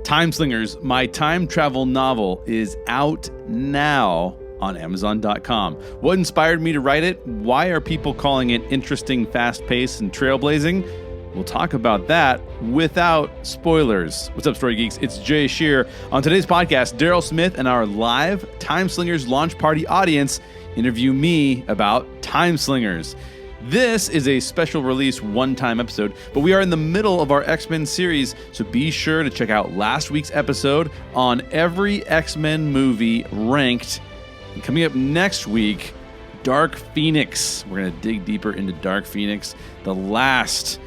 Timeslingers, my time travel novel, is out now on Amazon.com. What inspired me to write it? Why are people calling it interesting, fast-paced, and trailblazing? We'll talk about that without spoilers. What's up, Story Geeks? It's Jay Sherer. On today's podcast, Daryl Smith and our live Timeslingers launch party audience interview me about Timeslingers. This is a special release one-time episode, but we are in the middle of our X-Men series, so be sure to check out last week's episode on every X-Men movie ranked. And coming up next week, Dark Phoenix. We're going to dig deeper into Dark Phoenix, the last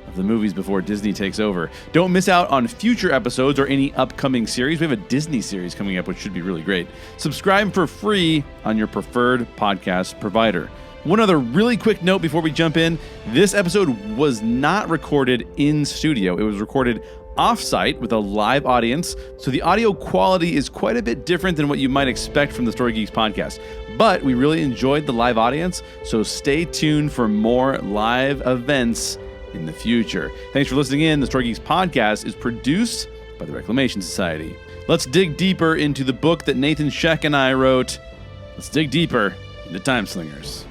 of the movies before Disney takes over. Don't miss out on future episodes or any upcoming series. We have a Disney series coming up, which should be really great. Subscribe for free on your preferred podcast provider. One other really quick note before we jump in. This episode was not recorded in studio. It was recorded off-site with a live audience, so the audio quality is quite a bit different than what you might expect from the Story Geeks podcast. But we really enjoyed the live audience, so stay tuned for more live events in the future. Thanks for listening in. The Story Geeks podcast is produced by the Reclamation Society. Let's dig deeper into the book that Nathan Sheck and I wrote. Let's dig deeper into Timeslingers.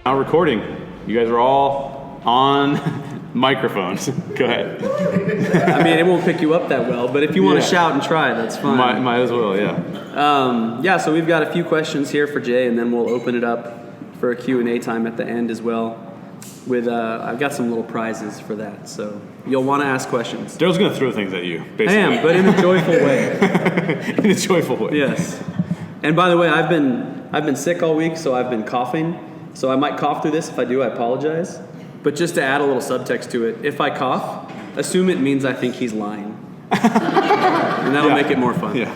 Now recording. You guys are all on microphones. Go ahead. I mean, it won't pick you up that well, but if you want to shout and try, that's fine. Might as well, yeah. So we've got a few questions here for Jay, and then we'll open it up for a Q&A time at the end as well. With I've got some little prizes for that, so you'll want to ask questions. Daryl's going to throw things at you, basically. I am, but in a joyful way. In a joyful way. Yes. And by the way, I've been sick all week, so I've been coughing. So I might cough through this. If I do, I apologize. But just to add a little subtext to it, if I cough, assume it means I think he's lying. And that'll make it more fun. Yeah.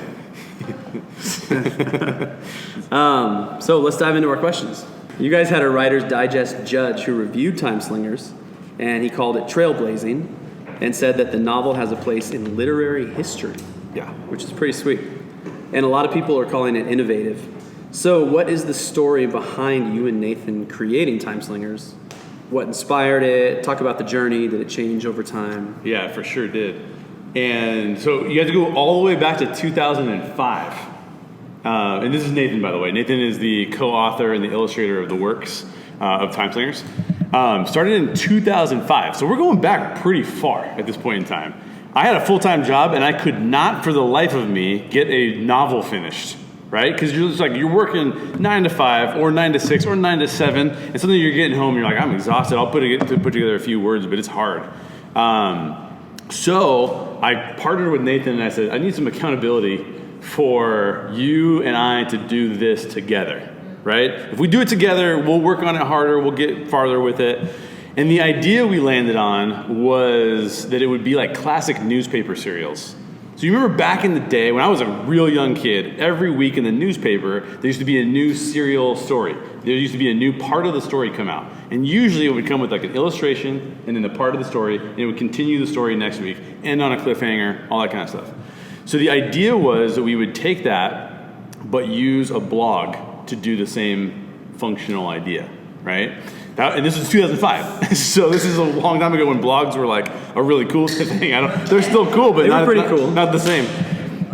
So let's dive into our questions. You guys had a Writer's Digest judge who reviewed Timeslingers, and he called it trailblazing and said that the novel has a place in literary history. Yeah. Which is pretty sweet. And a lot of people are calling it innovative. So what is the story behind you and Nathan creating Timeslingers? What inspired it? Talk about the journey. Did it change over time? Yeah, for sure did. And so you have to go all the way back to 2005. And this is Nathan, by the way. Nathan is the co-author and the illustrator of the works of Timeslingers. Started in 2005. So we're going back pretty far at this point in time. I had a full-time job, and I could not, for the life of me, get a novel finished. Right? Because you're just you're working 9 to 5 or 9 to 6 or 9 to 7, and suddenly you're getting home and you're like, I'm exhausted. I'll put together a few words, but it's hard. So I partnered with Nathan and I said, I need some accountability for you and I to do this together. Right? If we do it together, we'll work on it harder. We'll get farther with it. And the idea we landed on was that it would be like classic newspaper serials. So you remember back in the day when I was a real young kid, every week in the newspaper, there used to be a new serial story. There used to be a new part of the story come out. And usually it would come with like an illustration and then the part of the story, and it would continue the story next week, end on a cliffhanger, all that kind of stuff. So the idea was that we would take that, but use a blog to do the same functional idea, right? And this was 2005, so this is a long time ago when blogs were like a really cool thing. They're still cool, but not the same.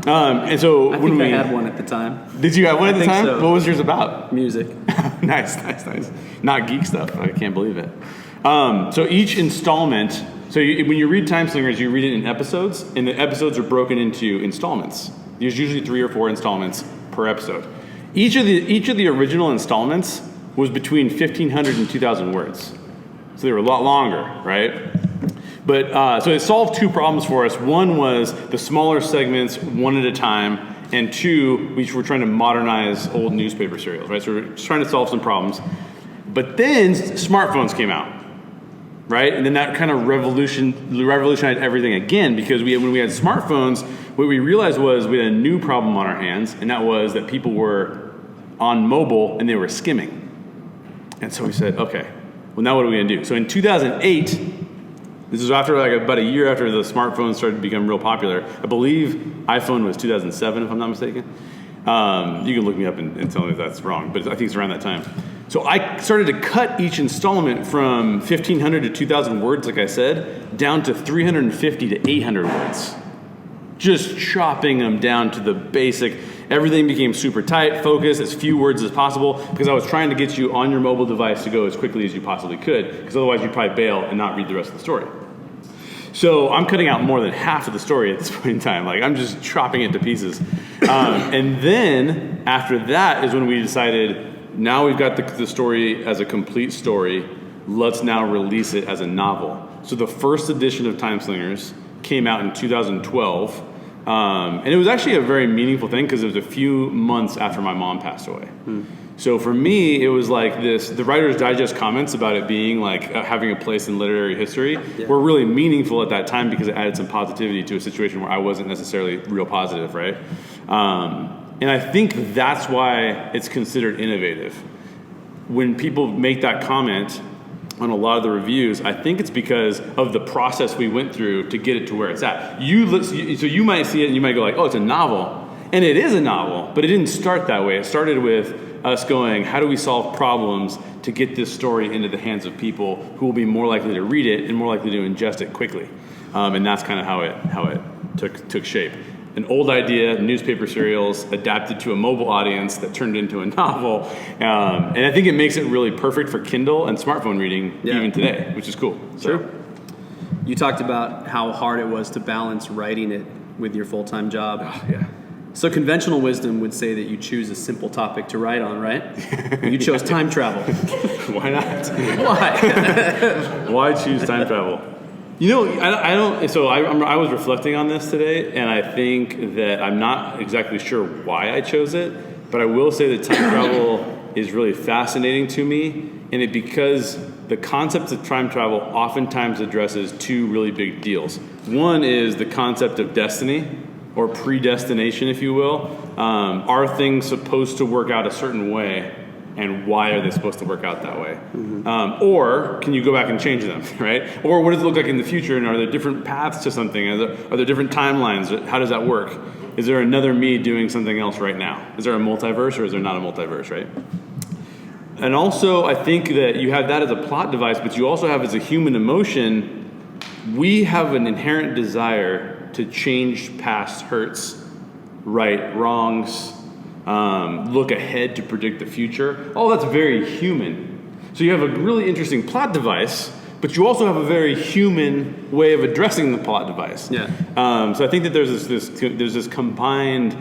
And so I think I had one at the time. Did you have one at the time? So. What was yours about? Music. Nice. Not geek stuff. I can't believe it. So each installment. So when you read Timeslingers, you read it in episodes, and the episodes are broken into installments. There's usually 3 or 4 installments per episode. Each of the original installments was between 1,500 and 2,000 words. So they were a lot longer, right? But so it solved 2 problems for us. One was the smaller segments, 1 at a time, and 2, we were trying to modernize old newspaper serials, right? So we're just trying to solve some problems. But then smartphones came out, right? And then that kind of revolutionized everything again, because when we had smartphones, what we realized was we had a new problem on our hands, and that was that people were on mobile and they were skimming. And so we said, okay, well, now what are we going to do? So in 2008, this is after about a year after the smartphones started to become real popular. I believe iPhone was 2007, if I'm not mistaken. You can look me up and tell me if that's wrong, but I think it's around that time. So I started to cut each installment from 1,500 to 2,000 words, like I said, down to 350 to 800 words. Just chopping them down to the basic. Everything became super tight, focused, as few words as possible, because I was trying to get you on your mobile device to go as quickly as you possibly could, because otherwise you'd probably bail and not read the rest of the story. So I'm cutting out more than half of the story at this point in time. Like, I'm just chopping it to pieces. And then after that is when we decided, now we've got the story as a complete story. Let's now release it as a novel. So the first edition of Timeslingers came out in 2012. And it was actually a very meaningful thing because it was a few months after my mom passed away. So for me, it was like this, the Writer's Digest comments about it being like having a place in literary history were really meaningful at that time because it added some positivity to a situation where I wasn't necessarily real positive, right? And I think that's why it's considered innovative. When people make that comment on a lot of the reviews, I think it's because of the process we went through to get it to where it's at. So you might see it and you might go like, oh, it's a novel. And it is a novel, but it didn't start that way. It started with us going, how do we solve problems to get this story into the hands of people who will be more likely to read it and more likely to ingest it quickly. And that's kind of how it took shape. An old idea, newspaper serials, adapted to a mobile audience that turned into a novel. And I think it makes it really perfect for Kindle and smartphone reading even today, which is cool. So. True. You talked about how hard it was to balance writing it with your full-time job. Yeah. So conventional wisdom would say that you choose a simple topic to write on, right? You chose time travel. Why not? Why? Why choose time travel? You know, I don't. So I was reflecting on this today, and I think that I'm not exactly sure why I chose it, but I will say that time travel is really fascinating to me, and because the concept of time travel oftentimes addresses two really big deals. One is the concept of destiny, or predestination, if you will. Are things supposed to work out a certain way, and why are they supposed to work out that way? Or can you go back and change them, right? Or what does it look like in the future, and are there different paths to something? Are there different timelines? How does that work? Is there another me doing something else right now? Is there a multiverse, or is there not a multiverse, right? And also, I think that you have that as a plot device, but you also have as a human emotion, we have an inherent desire to change past hurts, right wrongs, look ahead to predict the future. All that's very human. So you have a really interesting plot device, but you also have a very human way of addressing the plot device. Yeah. So I think that there's this combined,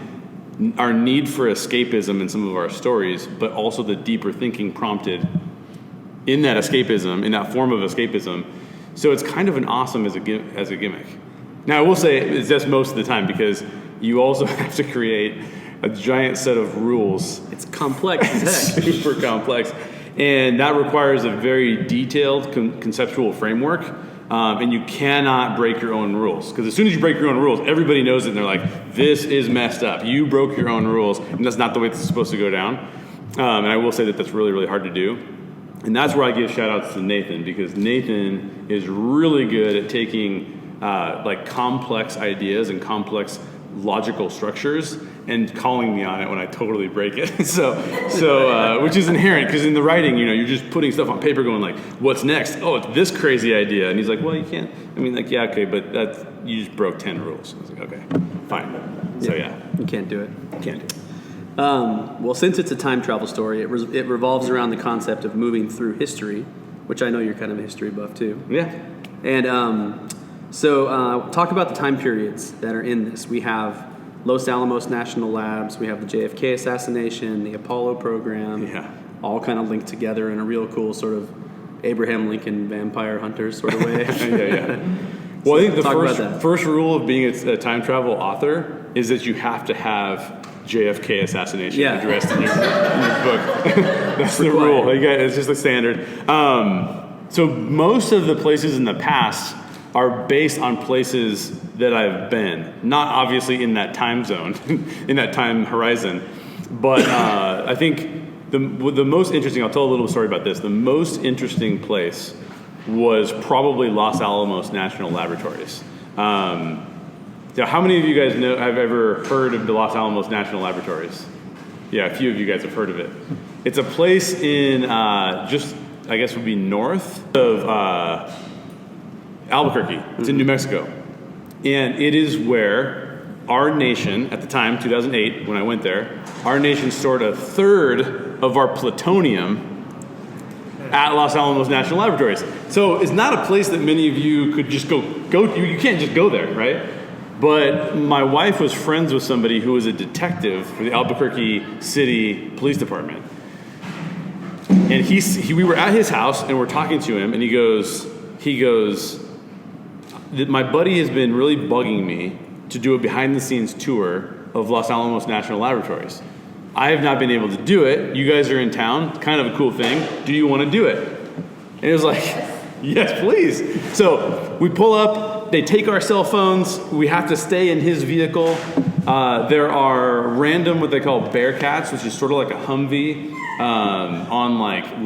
our need for escapism in some of our stories, but also the deeper thinking prompted in that escapism, in that form of escapism. So it's kind of an awesome as a gimmick. Now, I will say it's just most of the time because you also have to create a giant set of rules. It's complex as heck. Super complex. And that requires a very detailed conceptual framework. And you cannot break your own rules. Because as soon as you break your own rules, everybody knows it and they're like, this is messed up. You broke your own rules, and that's not the way this is supposed to go down. And I will say that that's really, really hard to do. And that's where I give shout outs to Nathan, because Nathan is really good at taking like complex ideas and complex logical structures and calling me on it when I totally break it. so which is inherent, because in the writing, you know, you're just putting stuff on paper going like, what's next? Oh, it's this crazy idea. And he's like, well, you can't. I mean, like, yeah, okay, but you just broke 10 rules. I was like, okay, fine. So yeah. You can't do it. Can't do it. Well, since it's a time travel story, it revolves around the concept of moving through history, which I know you're kind of a history buff too. Yeah. And so talk about the time periods that are in this. We have Los Alamos National Labs, we have the JFK assassination, the Apollo program, all kind of linked together in a real cool sort of Abraham Lincoln vampire hunters sort of way. Well, I think the first rule of being a time travel author is that you have to have JFK assassination addressed in your book. That's the rule. It's just the standard. So most of the places in the past are based on places that I've been, not obviously in that time zone, in that time horizon. But I think the most interesting, I'll tell a little story about this. The most interesting place was probably Los Alamos National Laboratories. How many of you guys have ever heard of the Los Alamos National Laboratories? Yeah, a few of you guys have heard of it. It's a place in just, I guess, would be north of Albuquerque. It's in New Mexico. And it is where our nation, at the time, 2008, when I went there, our nation stored a third of our plutonium at Los Alamos National Laboratories. So it's not a place that many of you could just go to. You can't just go there, right? But my wife was friends with somebody who was a detective for the Albuquerque City Police Department. And we were at his house and we're talking to him, and he goes, my buddy has been really bugging me to do a behind-the-scenes tour of Los Alamos National Laboratories. I have not been able to do it. You guys are in town, kind of a cool thing. Do you want to do it? And it was like, yes, please. So we pull up, they take our cell phones, we have to stay in his vehicle. There are random, what they call Bearcats, which is sort of like a Humvee on like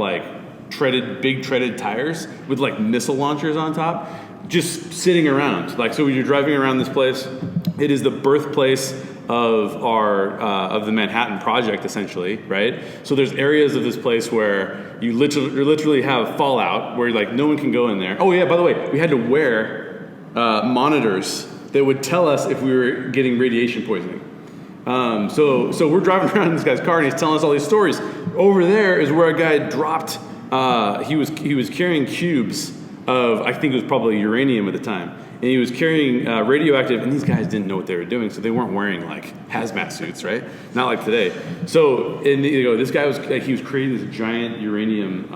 big treaded tires with like missile launchers on top, just sitting around. Like, so when you're driving around this place, it is the birthplace of the Manhattan Project, essentially, right? So there's areas of this place where you literally have fallout, where like no one can go in there. Oh yeah, by the way, we had to wear monitors that would tell us if we were getting radiation poisoning. So we're driving around in this guy's car, and he's telling us all these stories. Over there is where a guy dropped. He was carrying cubes of, I think it was probably uranium at the time. And he was carrying radioactive, and these guys didn't know what they were doing, so they weren't wearing like hazmat suits, right? Not like today. So, and this guy was creating this giant uranium,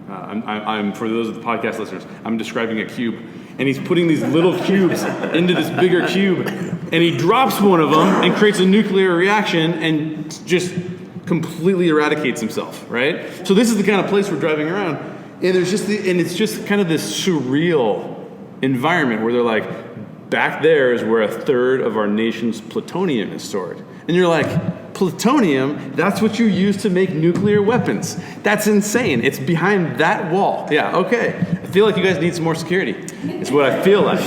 I'm for those of the podcast listeners, I'm describing a cube, and he's putting these little cubes into this bigger cube, and he drops one of them and creates a nuclear reaction and just completely eradicates himself, right? So this is the kind of place we're driving around, and it's just kind of this surreal environment where they're like, back there is where a third of our nation's plutonium is stored. And you're like, plutonium? That's what you use to make nuclear weapons. That's insane. It's behind that wall. Yeah, okay. I feel like you guys need some more security. It's what I feel like.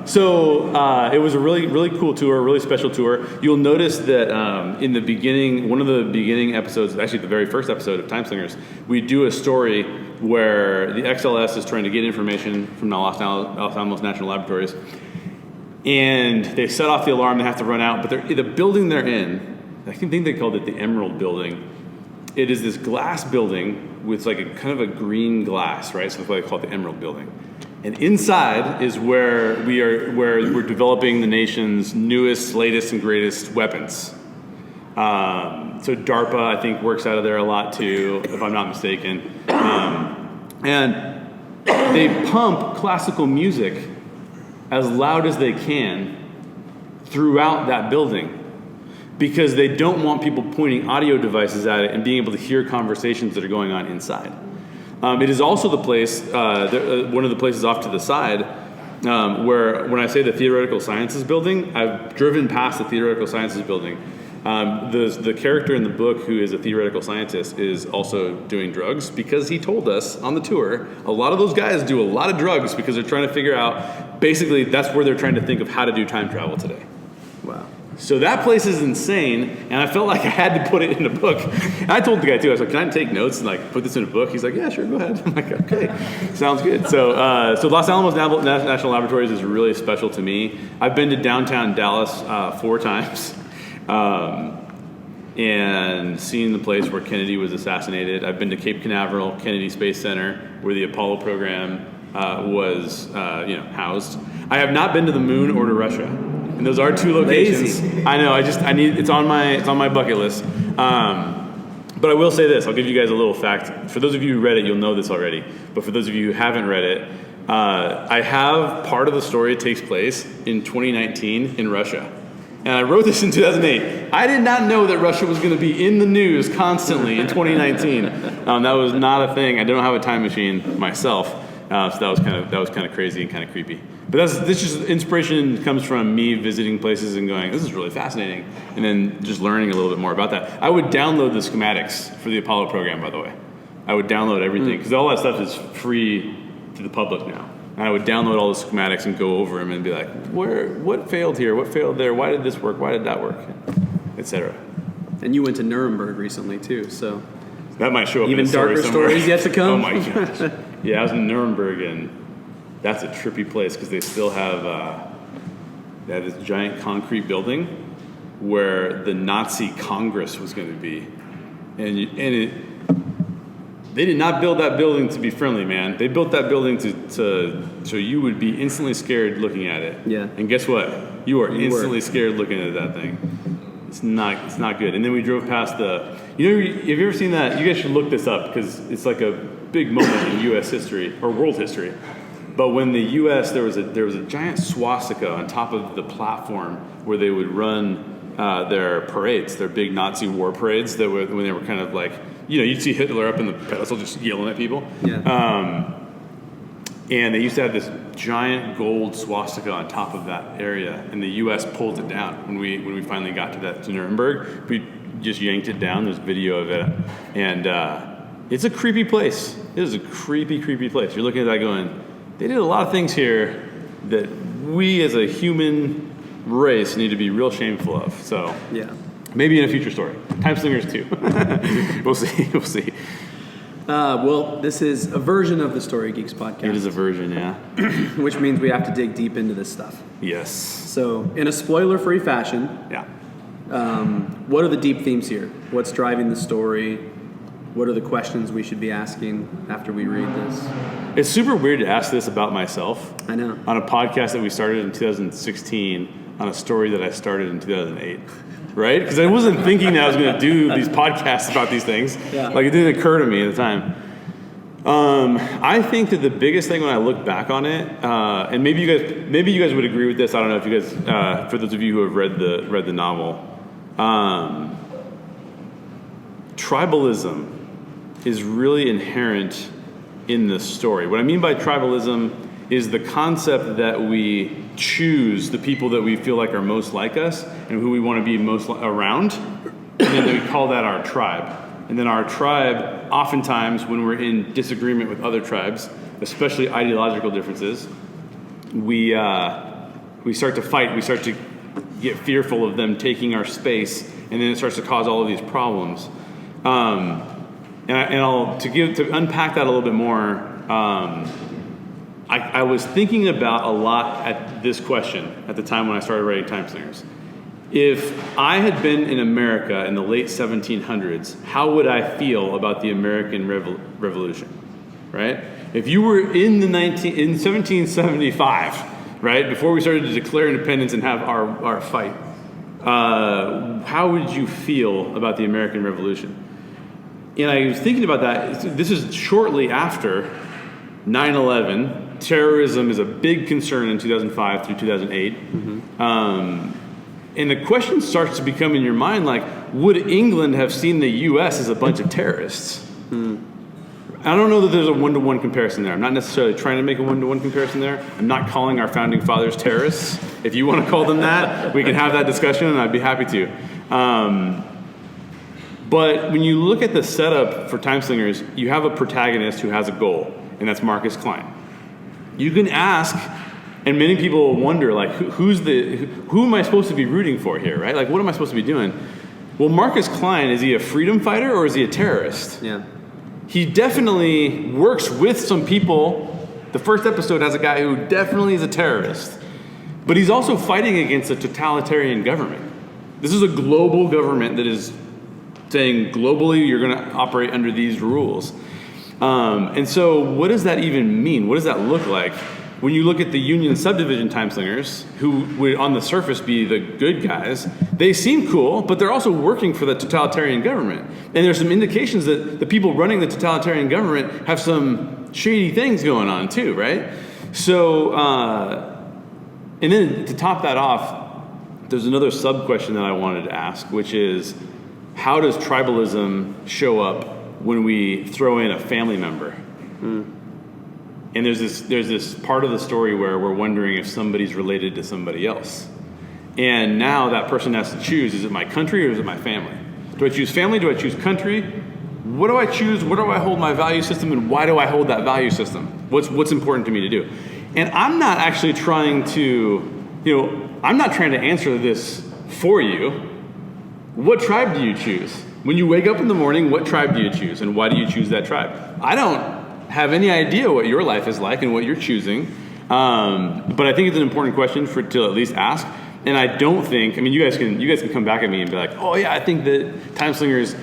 So it was a really, really cool tour, a really special tour. You'll notice that in the beginning, one of the beginning episodes, actually the very first episode of Timeslingers, we do a story where the XLS is trying to get information from the Los Alamos National Laboratories. And they set off the alarm, they have to run out, but the building they're in, I think they called it the Emerald Building. It is this glass building with like a kind of a green glass, right? So that's why they call it the Emerald Building. And inside is where we're developing the nation's newest, latest, and greatest weapons. So DARPA, I think, works out of there a lot too, if I'm not mistaken. And they pump classical music as loud as they can throughout that building because they don't want people pointing audio devices at it and being able to hear conversations that are going on inside. It is also the place, one of the places off to the side, where when I say the Theoretical Sciences Building, I've driven past the Theoretical Sciences Building. The character in the book who is a theoretical scientist is also doing drugs because he told us on the tour, a lot of those guys do a lot of drugs because they're trying to figure out, basically that's where they're trying to think of how to do time travel today. Wow. So that place is insane, and I felt like I had to put it in a book. And I told the guy too, I was like, can I take notes and like put this in a book? He's like, yeah, sure, go ahead. I'm like, okay, sounds good. So Los Alamos National Laboratories is really special to me. I've been to downtown Dallas 4 times. And seen the place where Kennedy was assassinated. I've been to Cape Canaveral, Kennedy Space Center, where the Apollo program was housed. I have not been to the moon or to Russia, and those are 2 locations. Lazy. I know. I need. It's on my bucket list. But I will say this. I'll give you guys a little fact. For those of you who read it, you'll know this already. But for those of you who haven't read it, I have part of the story takes place in 2019 in Russia. And I wrote this in 2008. I did not know that Russia was going to be in the news constantly in 2019. That was not a thing. I don't have a time machine myself, so that was kind of crazy and kind of creepy. But this just inspiration comes from me visiting places and going, this is really fascinating, and then just learning a little bit more about that. I would download the schematics for the Apollo program, by the way. I would download everything because all that stuff is free to the public now. And I would download all the schematics and go over them and be like, what failed here? What failed there? Why did this work? Why did that work? etc. And you went to Nuremberg recently too, so that might show up even in a story darker somewhere. stories yet to come. Oh my gosh! Yeah, I was in Nuremberg, and that's a trippy place because they still have this giant concrete building where the Nazi Congress was going to be, they did not build that building to be friendly, man. They built that building to so you would be instantly scared looking at it. Yeah. And guess what? You are instantly scared looking at that thing. It's not good. And then we drove past have you ever seen that? You guys should look this up because it's like a big moment in U.S. history or world history. But when the U.S. there was a giant swastika on top of the platform where they would run their parades, their big Nazi war parades when they were kind of like, you'd see Hitler up in the pedestal just yelling at people. Yeah. And they used to have this giant gold swastika on top of that area, and the U.S. pulled it down when we finally got to Nuremberg. We just yanked it down. There's video of it, and it's a creepy place. It is a creepy, creepy place. You're looking at that going, they did a lot of things here that we as a human race need to be real shameful of. So yeah, maybe in a future story. Timeslingers 2. We'll see. Well, this is a version of the Story Geeks podcast. It is a version, yeah. Which means we have to dig deep into this stuff. Yes. So, in a spoiler-free fashion, yeah. What are the deep themes here? What's driving the story? What are the questions we should be asking after we read this? It's super weird to ask this about myself. I know. On a podcast that we started in 2016, on a story that I started in 2008. Right? Because I wasn't thinking that I was going to do these podcasts about these things. Yeah. Like, it didn't occur to me at the time. I think that the biggest thing when I look back on it, and maybe you guys would agree with this. I don't know if you guys, for those of you who have read the novel, tribalism is really inherent in the story. What I mean by tribalism is the concept that we choose the people that we feel like are most like us and who we want to be most around, and then we call that our tribe. And then our tribe, oftentimes when we're in disagreement with other tribes, especially ideological differences, we start to fight. We start to get fearful of them taking our space, and then it starts to cause all of these problems. To unpack that a little bit more, I was thinking about a lot at this question at the time when I started writing Timeslingers. If I had been in America in the late 1700s, how would I feel about the American Revolution? Right? If you were in 1775, right, before we started to declare independence and have our fight, how would you feel about the American Revolution? And I was thinking about that. This is shortly after 9/11. Terrorism is a big concern in 2005 through 2008. Mm-hmm. And the question starts to become in your mind, like, would England have seen the U.S. as a bunch of terrorists? I don't know that there's a one-to-one comparison there. I'm not necessarily trying to make a one-to-one comparison there. I'm not calling our founding fathers terrorists. If you want to call them that, we can have that discussion, and I'd be happy to. But when you look at the setup for Timeslingers, you have a protagonist who has a goal, and that's Marcus Klein. You can ask, and many people wonder, like, who am I supposed to be rooting for here, right? Like, what am I supposed to be doing? Well, Marcus Klein, is he a freedom fighter or is he a terrorist? Yeah. He definitely works with some people. The first episode has a guy who definitely is a terrorist, but he's also fighting against a totalitarian government. This is a global government that is saying globally you're going to operate under these rules. And so what does that even mean? What does that look like? When you look at the Union Subdivision Timeslingers, who would on the surface be the good guys, they seem cool, but they're also working for the totalitarian government. And there's some indications that the people running the totalitarian government have some shady things going on too, right? So, and then to top that off, there's another sub-question that I wanted to ask, which is, how does tribalism show up when we throw in a family member? And there's this part of the story where we're wondering if somebody's related to somebody else. And now that person has to choose, is it my country or is it my family? Do I choose family? Do I choose country? What do I choose? Where do I hold my value system, and why do I hold that value system? What's important to me to do? And I'm not actually trying to, I'm not trying to answer this for you. what tribe do you choose? When you wake up in the morning, what tribe do you choose, and why do you choose that tribe? I don't have any idea what your life is like and what you're choosing, but I think it's an important question to at least ask. And I don't think, I mean, you guys can come back at me and be like, oh yeah, I think that Timeslingers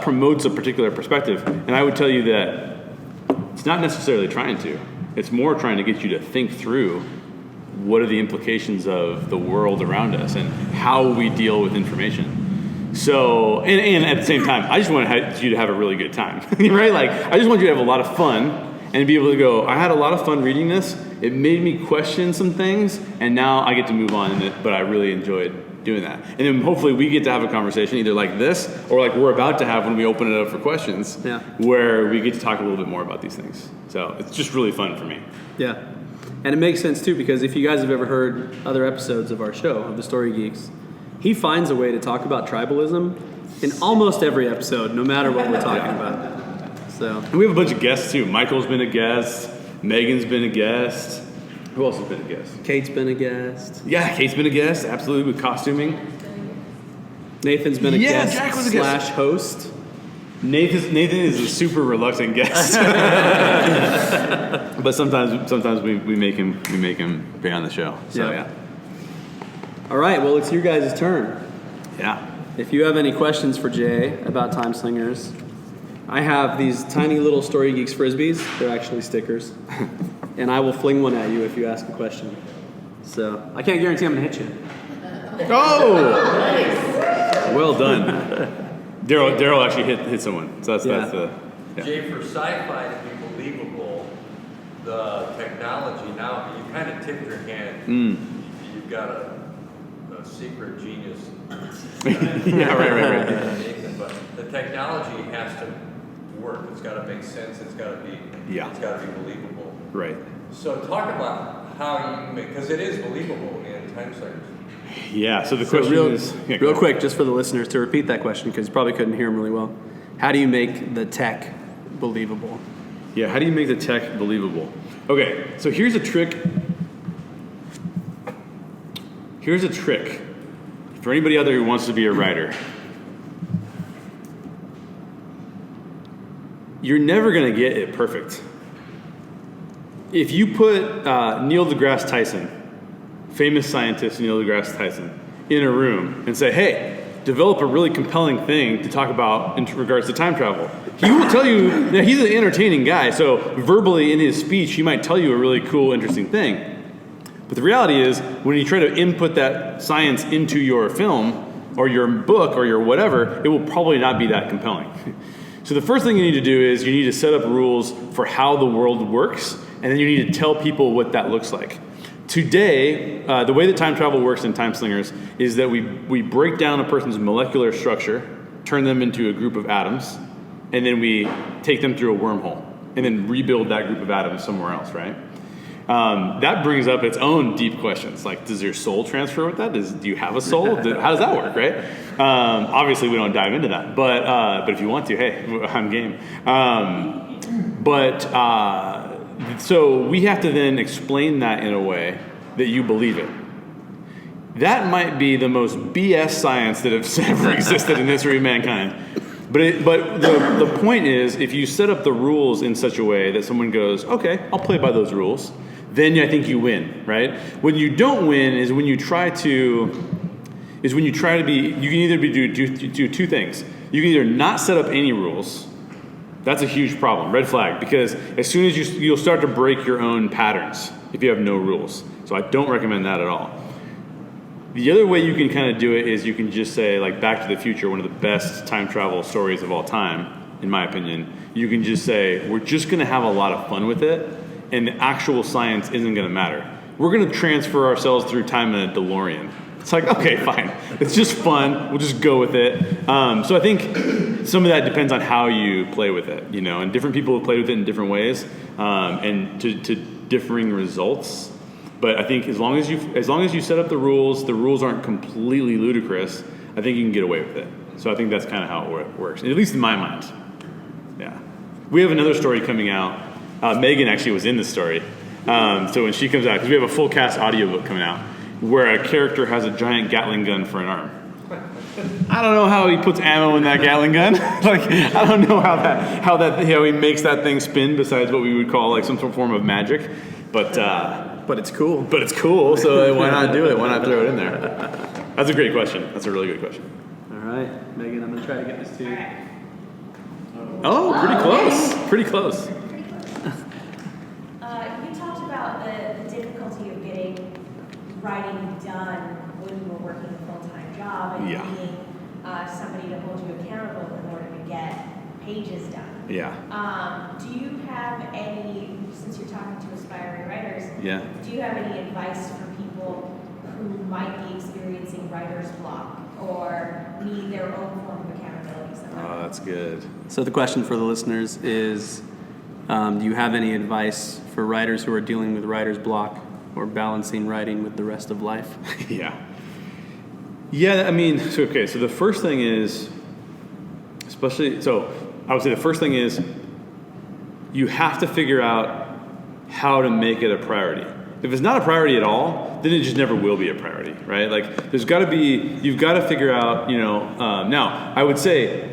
promotes a particular perspective, and I would tell you that it's not necessarily trying to. It's more trying to get you to think through what are the implications of the world around us and how we deal with information. So, and at the same time, I just want you to have a really good time, right? Like, I just want you to have a lot of fun and be able to go, I had a lot of fun reading this. It made me question some things, and now I get to move on in it, but I really enjoyed doing that. And then hopefully we get to have a conversation either like this or like we're about to have when we open it up for questions, where we get to talk a little bit more about these things. So it's just really fun for me. Yeah. And it makes sense, too, because if you guys have ever heard other episodes of our show, of the Story Geeks, he finds a way to talk about tribalism in almost every episode, no matter what we're talking about. So, and we have a bunch of guests, too. Michael's been a guest. Megan's been a guest. Who else has been a guest? Kate's been a guest. Yeah, Kate's been a guest, absolutely, with costuming. Nathan's been a guest Jack was a / host. Nathan is a super reluctant guest, but sometimes we make him be on the show. So yeah. All right, well, it's your guys' turn. Yeah. If you have any questions for Jay about Timeslingers, I have these tiny little Story Geeks Frisbees. They're actually stickers. And I will fling one at you if you ask a question. So, I can't guarantee I'm going to hit you. Oh! Nice. Well done. Daryl actually hit someone. So that's the... Yeah. Jay, for sci-fi to be believable, the technology now, you kind of tipped your hand. You've got a secret genius. Yeah, right. But the technology has to work. It's got to make sense. It's got to be believable. Right. So talk about how you make, because it is believable in Timeslingers. Yeah. So the question is real quick, just for the listeners to repeat that question because you probably couldn't hear him really well. How do you make the tech believable? Yeah. How do you make the tech believable? Okay. So here's a trick. Here's a trick for anybody out there who wants to be a writer. You're never going to get it perfect. If you put Neil deGrasse Tyson, famous scientist Neil deGrasse Tyson, in a room and say, hey, develop a really compelling thing to talk about in regards to time travel, he will tell you, now he's an entertaining guy, so verbally in his speech, he might tell you a really cool, interesting thing. But the reality is, when you try to input that science into your film or your book or your whatever, it will probably not be that compelling. So the first thing you need to do is you need to set up rules for how the world works, and then you need to tell people what that looks like. Today, the way that time travel works in Timeslingers is that we break down a person's molecular structure, turn them into a group of atoms, and then we take them through a wormhole, and then rebuild that group of atoms somewhere else, right? That brings up its own deep questions, like does your soul transfer with that? Do you have a soul? How does that work, right? Obviously, we don't dive into that, but if you want to, hey, I'm game. So we have to then explain that in a way that you believe it. That might be the most BS science that has ever existed in the history of mankind. But the point is, if you set up the rules in such a way that someone goes, okay, I'll play by those rules, then I think you win, right? When you don't win is when you try to be, you can either do two things. You can either not set up any rules. That's a huge problem, red flag, because as soon as you'll start to break your own patterns if you have no rules. So I don't recommend that at all. The other way you can kind of do it is you can just say, like Back to the Future, one of the best time travel stories of all time, in my opinion. You can just say, we're just going to have a lot of fun with it, and the actual science isn't going to matter. We're going to transfer ourselves through time in a DeLorean. It's like, okay, fine. It's just fun. We'll just go with it. So I think some of that depends on how you play with it, and different people have played with it in different ways, and to differing results. But I think as long as you set up the rules aren't completely ludicrous, I think you can get away with it. So I think that's kind of how it works, at least in my mind. Yeah. We have another story coming out. Megan actually was in the story. So when she comes out, because we have a full cast audiobook coming out, where a character has a giant Gatling gun for an arm. I don't know how he puts ammo in that Gatling gun. Like, I don't know how he makes that thing spin besides what we would call like some form of magic. But it's cool. But it's cool, so why not do it? Why not throw it in there? That's a great question. That's a really good question. All right, Megan, I'm going to try to get this to you. Oh, pretty close. Pretty close. You talked about the difficulty of getting writing done when you were working a full-time job and needing somebody to hold you accountable in order to get pages done. Yeah. Do you have any, since you're talking to aspiring writers, do you have any advice for people who might be experiencing writer's block or need their own form of accountability somewhere? Oh, that's good. So the question for the listeners is, do you have any advice for writers who are dealing with writer's block or balancing writing with the rest of life? Yeah, I mean, so the first thing is, I would say the first thing is you have to figure out how to make it a priority. If it's not a priority at all, then it just never will be a priority, right? Like, you've got to figure out, now, I would say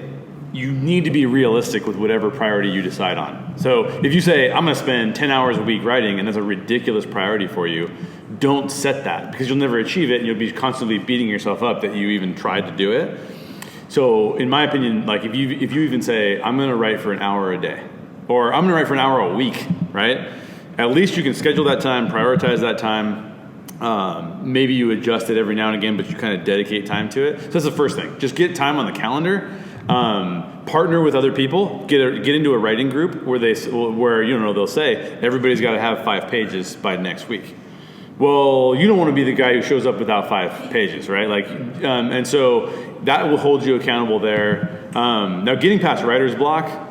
you need to be realistic with whatever priority you decide on. So if you say, I'm going to spend 10 hours a week writing, and that's a ridiculous priority for you, don't set that, because you'll never achieve it, and you'll be constantly beating yourself up that you even tried to do it. So in my opinion, like if you even say, I'm going to write for an hour a day, or I'm going to write for an hour a week, right? At least you can schedule that time, prioritize that time. Maybe you adjust it every now and again, but you kind of dedicate time to it. So that's the first thing. Just get time on the calendar. Partner with other people. Get into a writing group where they'll say everybody's got to have 5 pages by next week. Well, you don't want to be the guy who shows up without 5 pages, right? Like, and so that will hold you accountable there. Now, getting past writer's block.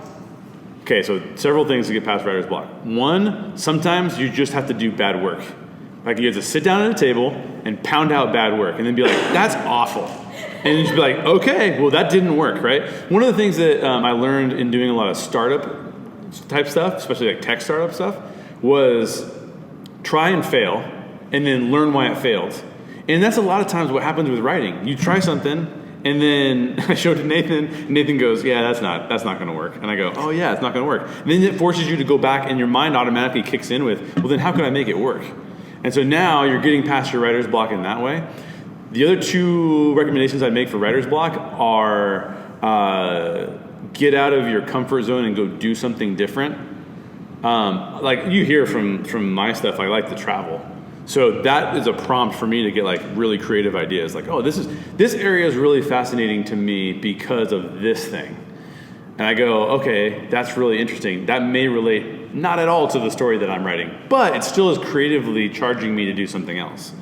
Okay, so several things to get past writer's block. One, sometimes you just have to do bad work. Like, you have to sit down at a table and pound out bad work, and then be like, "That's awful," and you just be like, "Okay, well, that didn't work," right? One of the things that I learned in doing a lot of startup type stuff, especially like tech startup stuff, was try and fail, and then learn why it failed. And that's a lot of times what happens with writing. You try something, and then I showed it to Nathan, and Nathan goes, "Yeah, that's not going to work." And I go, "Oh yeah, it's not going to work." And then it forces you to go back, and your mind automatically kicks in with, "Well, then how can I make it work?" And so now you're getting past your writer's block in that way. The other 2 recommendations I'd make for writer's block are get out of your comfort zone and go do something different. Like you hear from my stuff, I like to travel. So that is a prompt for me to get like really creative ideas. Like, oh, this area is really fascinating to me because of this thing. And I go, okay, that's really interesting. That may relate not at all to the story that I'm writing, but it still is creatively charging me to do something else.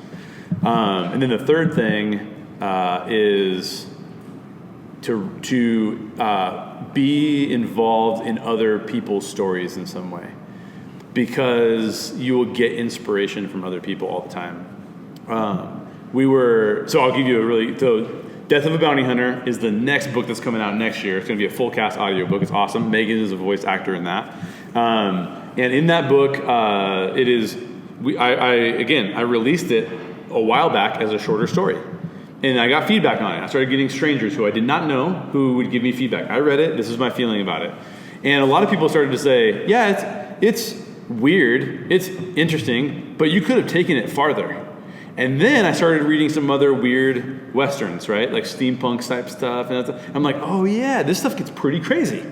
And then the third thing is to be involved in other people's stories in some way, because you will get inspiration from other people all the time. So I'll give you Death of a Bounty Hunter is the next book that's coming out next year. It's going to be a full cast audiobook. It's awesome. Megan is a voice actor in that. And in that book, I released it a while back as a shorter story. And I got feedback on it. I started getting strangers who I did not know who would give me feedback. I read it. This is my feeling about it. And a lot of people started to say, yeah, it's weird. It's interesting, but you could have taken it farther. And then I started reading some other weird Westerns, right? Like steampunk type stuff. And I'm like, oh yeah, this stuff gets pretty crazy.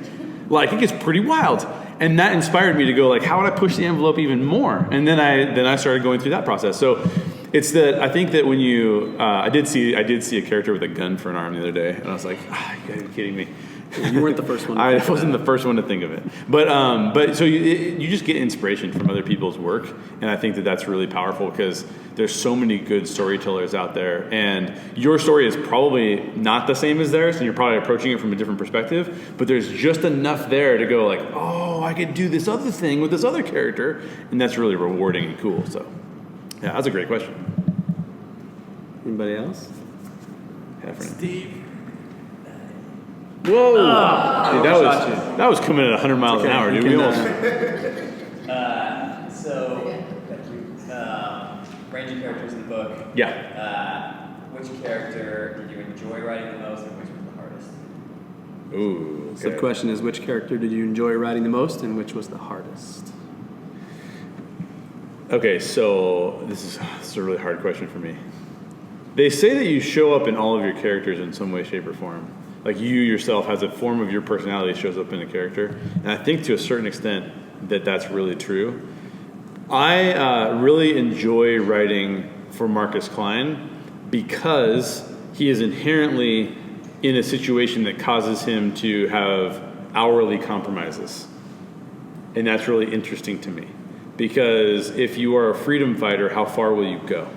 Like, it gets pretty wild. And that inspired me to go like, how would I push the envelope even more? And then I started going through that process. So it's that I think that when you, I did see a character with a gun for an arm the other day, and I was like, you gotta be kidding me. You weren't the first one. I wasn't the first one to think of it. But so you just get inspiration from other people's work, and I think that that's really powerful because there's so many good storytellers out there, and your story is probably not the same as theirs, and you're probably approaching it from a different perspective, but there's just enough there to go like, oh, I could do this other thing with this other character, and that's really rewarding and cool. So yeah, that's a great question. Anybody else? Steve. Whoa! Dude, that was coming at 100 miles an hour, dude. We almost. Range of characters in the book. Yeah. which character did you enjoy writing the most and which was the hardest? Ooh. Okay. So the question is, which character did you enjoy writing the most and which was the hardest? Okay, so this is a really hard question for me. They say that you show up in all of your characters in some way, shape, or form. Like you yourself has a form of your personality shows up in a character. And I think to a certain extent that that's really true. I really enjoy writing for Marcus Klein because he is inherently in a situation that causes him to have hourly compromises. And that's really interesting to me. Because if you are a freedom fighter, how far will you go?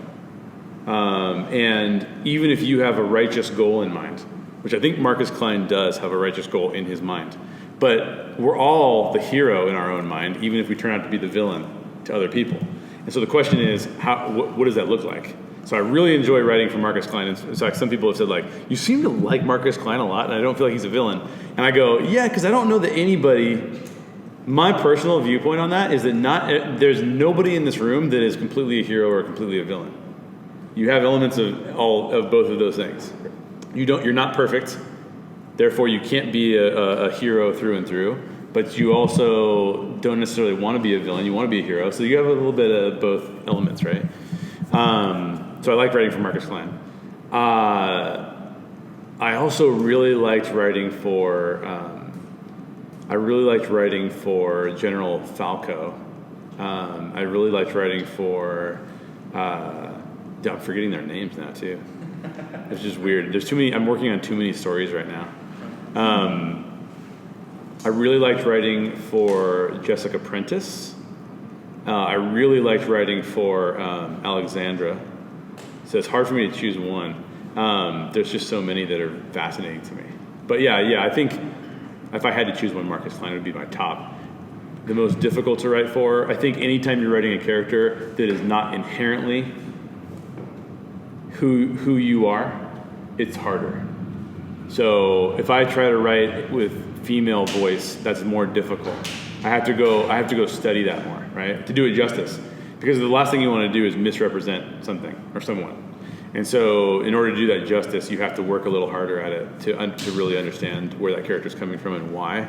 And even if you have a righteous goal in mind, which I think Marcus Klein does have a righteous goal in his mind, but we're all the hero in our own mind, even if we turn out to be the villain to other people. And so the question is, what does that look like? So I really enjoy writing for Marcus Klein. In fact, some people have said, like, you seem to like Marcus Klein a lot, and I don't feel like he's a villain. And I go, yeah, because I don't know that anybody... My personal viewpoint on that is that there's nobody in this room that is completely a hero or completely a villain. You have elements of both of those things. You're not perfect, therefore you can't be a hero through and through. But you also don't necessarily want to be a villain. You want to be a hero. So you have a little bit of both elements, right? So I like writing for Marcus Klein. I also really liked writing for. I really liked writing for General Falco. I really liked writing for. I'm forgetting their names now too. It's just weird. There's too many. I'm working on too many stories right now. I really liked writing for Jessica Prentice. I really liked writing for Alexandra. So it's hard for me to choose one. There's just so many that are fascinating to me. But yeah, I think if I had to choose one, Marcus Klein would be my top. The most difficult to write for, I think anytime you're writing a character that is not inherently who you are, it's harder. So if I try to write with female voice, that's more difficult. I have to go study that more, right? To do it justice. Because the last thing you want to do is misrepresent something or someone. And so in order to do that justice, you have to work a little harder at it to really understand where that character is coming from and why.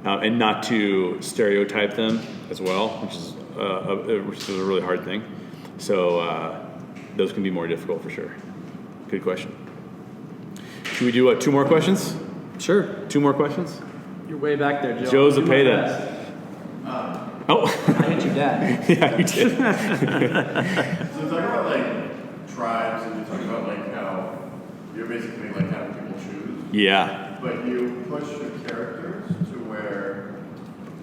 And not to stereotype them as well, which is a really hard thing. So those can be more difficult for sure. Good question. Should we do 2 more questions? Sure. 2 more questions? You're way back there, Joe. Joe Zepeda. I hit your dad. Yeah, you did. So talk about like tribes, and you talk about like how you're basically like having people choose. Yeah. But you push your characters to where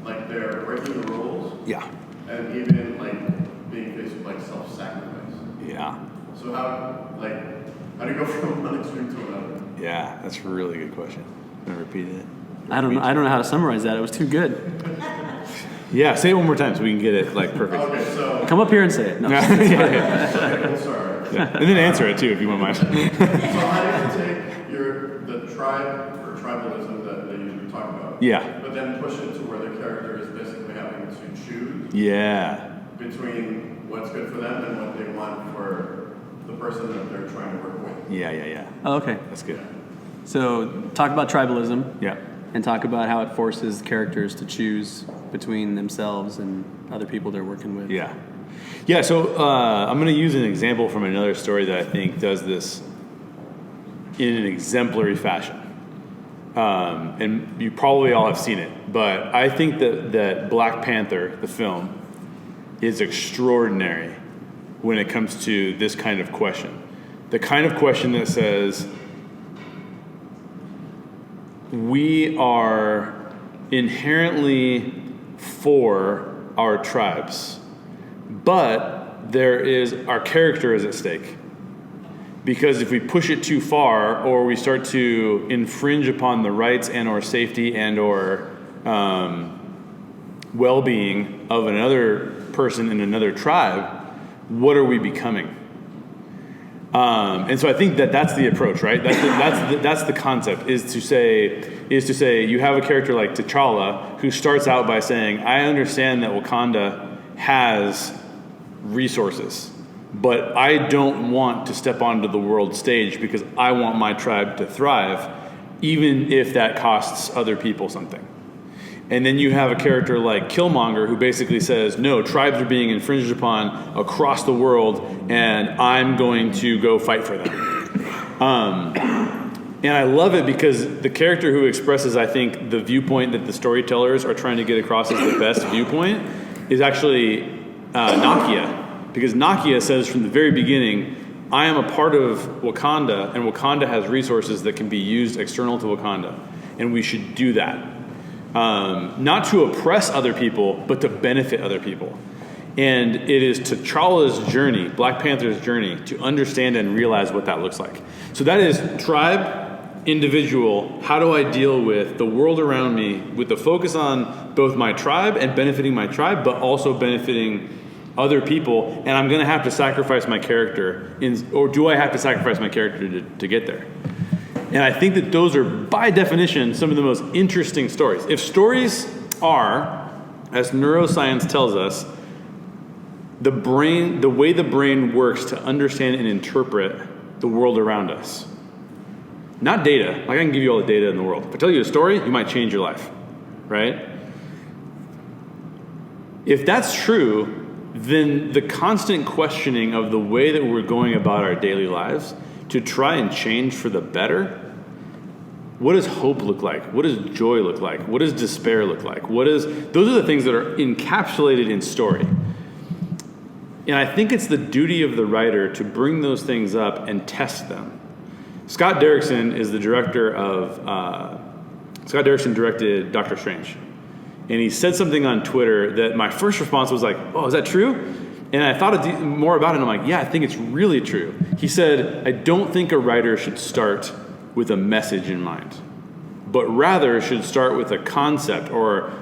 like they're breaking the rules. Yeah. And even like being faced with like self-sacrifice. Yeah. So how do you go from one extreme to another? Yeah, that's a really good question. Can I repeat it? I don't know how to summarize that. It was too good. Yeah, say it one more time so we can get it like perfect. Okay, so Come up here and say it. No. okay, we'll start. Yeah. And then answer it too if you won't mind. So how do you take the tribe or tribalism that you talk about? Yeah. But then push it to where the character is basically having to choose Yeah. between what's good for them and what they want for the person that they're trying to work with. Yeah. Oh, okay. That's good. So talk about tribalism. Yeah. And talk about how it forces characters to choose between themselves and other people they're working with. Yeah. Yeah, so I'm going to use an example from another story that I think does this in an exemplary fashion. And you probably all have seen it, but I think that Black Panther, the film, is extraordinary when it comes to this kind of question. The kind of question that says, we are inherently for our tribes, but our character is at stake. Because if we push it too far, or we start to infringe upon the rights and or safety and or well-being of another person in another tribe, what are we becoming? And so I think that's the approach, right? That's the concept, is to say you have a character like T'Challa who starts out by saying, I understand that Wakanda has resources, but I don't want to step onto the world stage because I want my tribe to thrive, even if that costs other people something. And then you have a character like Killmonger who basically says, no, tribes are being infringed upon across the world, and I'm going to go fight for them. And I love it because the character who expresses, I think, the viewpoint that the storytellers are trying to get across as the best viewpoint is actually Nakia. Because Nakia says from the very beginning, I am a part of Wakanda, and Wakanda has resources that can be used external to Wakanda. And we should do that. Not to oppress other people, but to benefit other people. And it is T'Challa's journey, Black Panther's journey, to understand and realize what that looks like. So that is tribe, individual, how do I deal with the world around me with the focus on both my tribe and benefiting my tribe, but also benefiting other people, and I'm going to have to sacrifice my character, or do I have to sacrifice my character to get there? And I think that those are, by definition, some of the most interesting stories. If stories are, as neuroscience tells us, the way the brain works to understand and interpret the world around us. Not data. Like, I can give you all the data in the world. If I tell you a story, you might change your life, right? If that's true, then the constant questioning of the way that we're going about our daily lives to try and change for the better, what does hope look like? What does joy look like? What does despair look like? Those are the things that are encapsulated in story. And I think it's the duty of the writer to bring those things up and test them. Scott Derrickson is the director of, Scott Derrickson directed Doctor Strange. And he said something on Twitter that my first response was like, oh, is that true? And I thought more about it, and I'm like, yeah, I think it's really true. He said, I don't think a writer should start with a message in mind, but rather should start with a concept or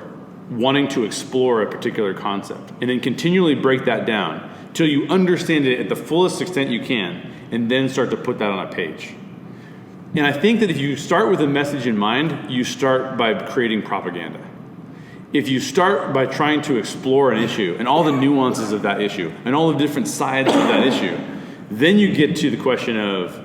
wanting to explore a particular concept, and then continually break that down till you understand it at the fullest extent you can, and then start to put that on a page. And I think that if you start with a message in mind, you start by creating propaganda. If you start by trying to explore an issue and all the nuances of that issue and all the different sides of that issue, then you get to the question of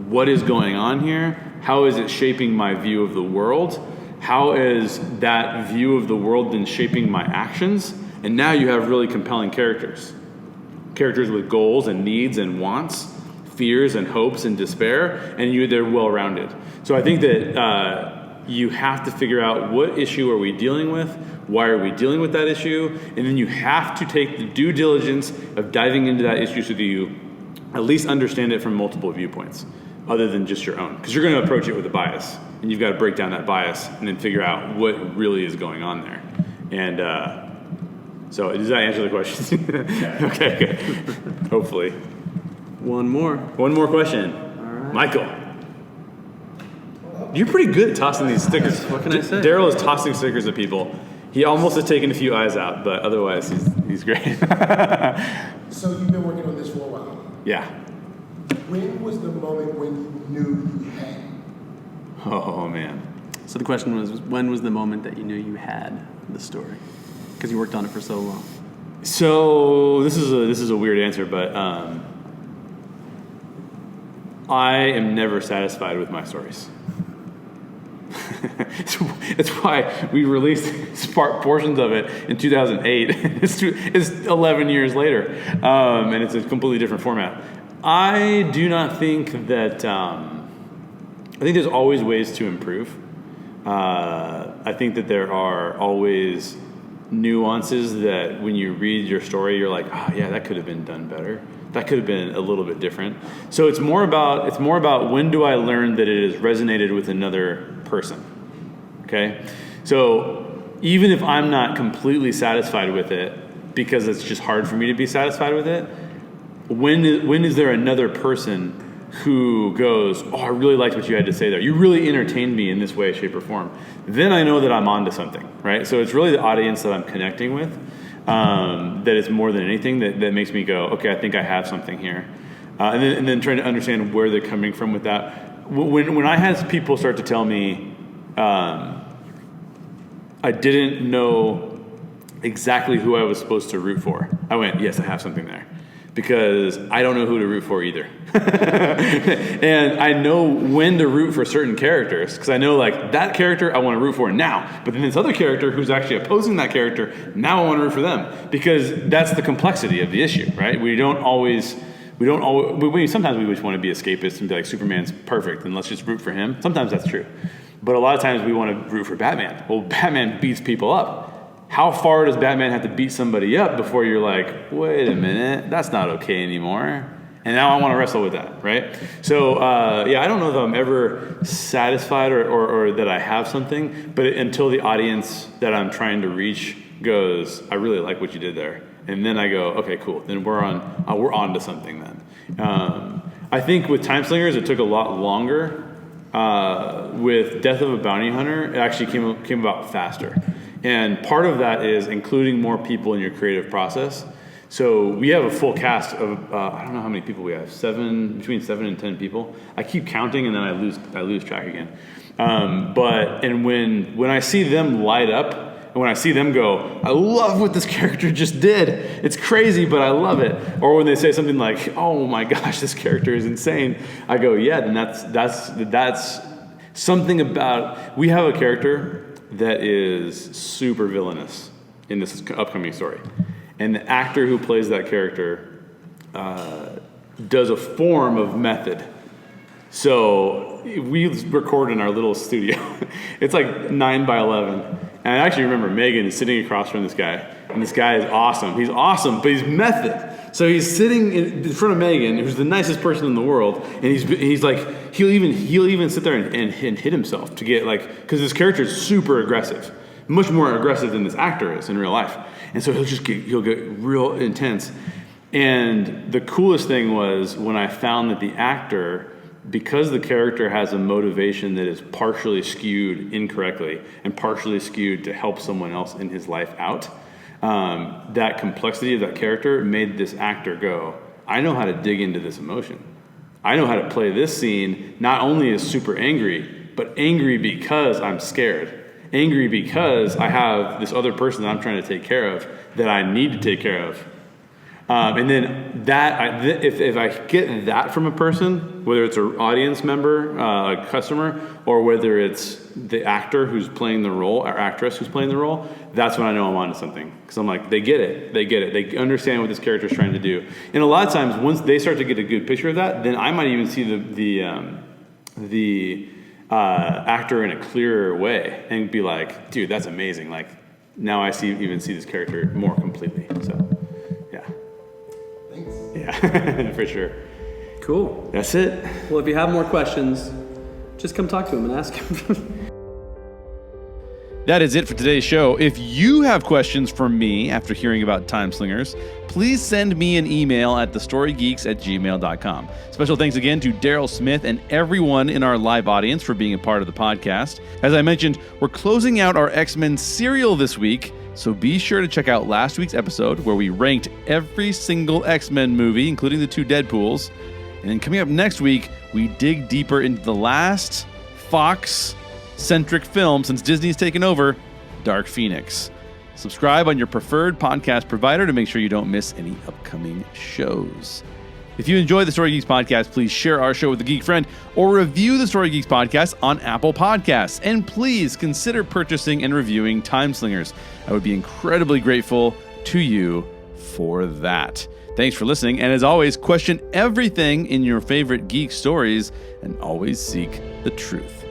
what is going on here? How is it shaping my view of the world? How is that view of the world then shaping my actions? And now you have really compelling characters. Characters with goals and needs and wants, fears and hopes and despair, and they're well-rounded. So I think that you have to figure out what issue are we dealing with, why are we dealing with that issue, and then you have to take the due diligence of diving into that issue so that you at least understand it from multiple viewpoints, other than just your own. Because you're going to approach it with a bias, and you've got to break down that bias and then figure out what really is going on there. And so does that answer the question? Okay, good. Hopefully. One more question. All right. Michael. You're pretty good at tossing these stickers. What can I say? Daryl is tossing stickers at people. He almost has taken a few eyes out, but otherwise he's great. So you've been working on this for a while. Yeah. When was the moment when you knew you had? Oh, man. So the question was, when was the moment that you knew you had the story? Because you worked on it for so long. So this is a weird answer, but I am never satisfied with my stories. It's why we released portions of it in 2008. It's 11 years later, and it's a completely different format. I do not think that. I think there's always ways to improve. I think that there are always nuances that when you read your story, you're like, oh yeah, that could have been done better. That could have been a little bit different. So it's more about when do I learn that it has resonated with another person. Okay? So even if I'm not completely satisfied with it, because it's just hard for me to be satisfied with it, when is there another person who goes, oh, I really liked what you had to say there. You really entertained me in this way, shape, or form. Then I know that I'm onto something, right? So it's really the audience that I'm connecting with that is more than anything that makes me go, okay, I think I have something here. And then trying to understand where they're coming from with that. When I had people start to tell me I didn't know exactly who I was supposed to root for, I went, yes, I have something there. because I don't know who to root for either. And I know when to root for certain characters, because I know, like, that character I want to root for now, but then this other character who's actually opposing that character, now I want to root for them, because that's the complexity of the issue, right? Sometimes we just want to be escapists and be like, Superman's perfect and let's just root for him. Sometimes that's true. But a lot of times we want to root for Batman. Well, Batman beats people up. How far does Batman have to beat somebody up before you're like, wait a minute, that's not okay anymore? And now I want to wrestle with that, right? So, I don't know if I'm ever satisfied or that I have something, but until the audience that I'm trying to reach goes, I really like what you did there. And then I go, okay, cool. Then we're on to something then. I think with Timeslingers, it took a lot longer. With Death of a Bounty Hunter, it actually came about faster. And part of that is including more people in your creative process. So we have a full cast of, I don't know how many people we have, between 7 and 10 people. I keep counting and then I lose track again. When I see them light up, and when I see them go, I love what this character just did. It's crazy, but I love it. Or when they say something like, oh my gosh, this character is insane. I go, yeah, then that's something about, we have a character that is super villainous in this upcoming story. And the actor who plays that character does a form of method. So we record in our little studio. It's like 9 by 11. And I actually remember Megan sitting across from this guy. And this guy is awesome. He's awesome, but he's method. So he's sitting in front of Megan, who's the nicest person in the world. And he's like, he'll even sit there and hit himself to get, like, because this character is super aggressive. Much more aggressive than this actor is in real life. And so he'll get real intense. And the coolest thing was when I found that the actor, because the character has a motivation that is partially skewed incorrectly and partially skewed to help someone else in his life out, that complexity of that character made this actor go, I know how to dig into this emotion. I know how to play this scene not only as super angry, but angry because I'm scared. Angry because I have this other person that I'm trying to take care of that I need to take care of. And then if I get that from a person, whether it's an audience member, a customer, or whether it's the actor who's playing the role or actress who's playing the role, that's when I know I'm onto something. Because I'm like, they get it. They understand what this character is trying to do. And a lot of times, once they start to get a good picture of that, then I might even see the actor in a clearer way and be like, dude, that's amazing. Like, now I even see this character more completely. So. Yeah, for sure. Cool. That's it. Well, if you have more questions, just come talk to him and ask him. That is it for today's show. If you have questions for me after hearing about Timeslingers, please send me an email at thestorygeeks@gmail.com. Special thanks again to Daryl Smith and everyone in our live audience for being a part of the podcast. As I mentioned, we're closing out our X-Men serial this week, so be sure to check out last week's episode where we ranked every single X-Men movie, including the 2 Deadpools. And then coming up next week, we dig deeper into the last Fox-centric film since Disney's taken over, Dark Phoenix. Subscribe on your preferred podcast provider to make sure you don't miss any upcoming shows. If you enjoy the Story Geeks podcast, please share our show with a geek friend or review the Story Geeks podcast on Apple Podcasts. And please consider purchasing and reviewing Timeslingers. I would be incredibly grateful to you for that. Thanks for listening. And as always, question everything in your favorite geek stories and always seek the truth.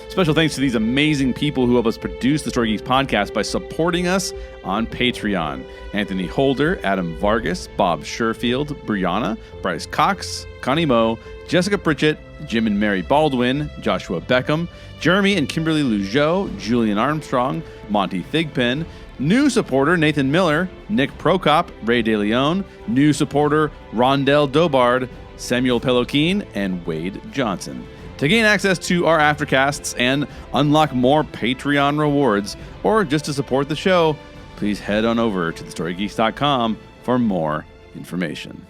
Special thanks to these amazing people who help us produce the Story Geeks podcast by supporting us on Patreon. Anthony Holder, Adam Vargas, Bob Sherfield, Brianna, Bryce Cox, Connie Moe, Jessica Pritchett, Jim and Mary Baldwin, Joshua Beckham, Jeremy and Kimberly Lugeau, Julian Armstrong, Monty Thigpen, new supporter Nathan Miller, Nick Prokop, Ray DeLeon, new supporter Rondell Dobard, Samuel Peloquin, and Wade Johnson. To gain access to our aftercasts and unlock more Patreon rewards, or just to support the show, please head on over to thestorygeeks.com for more information.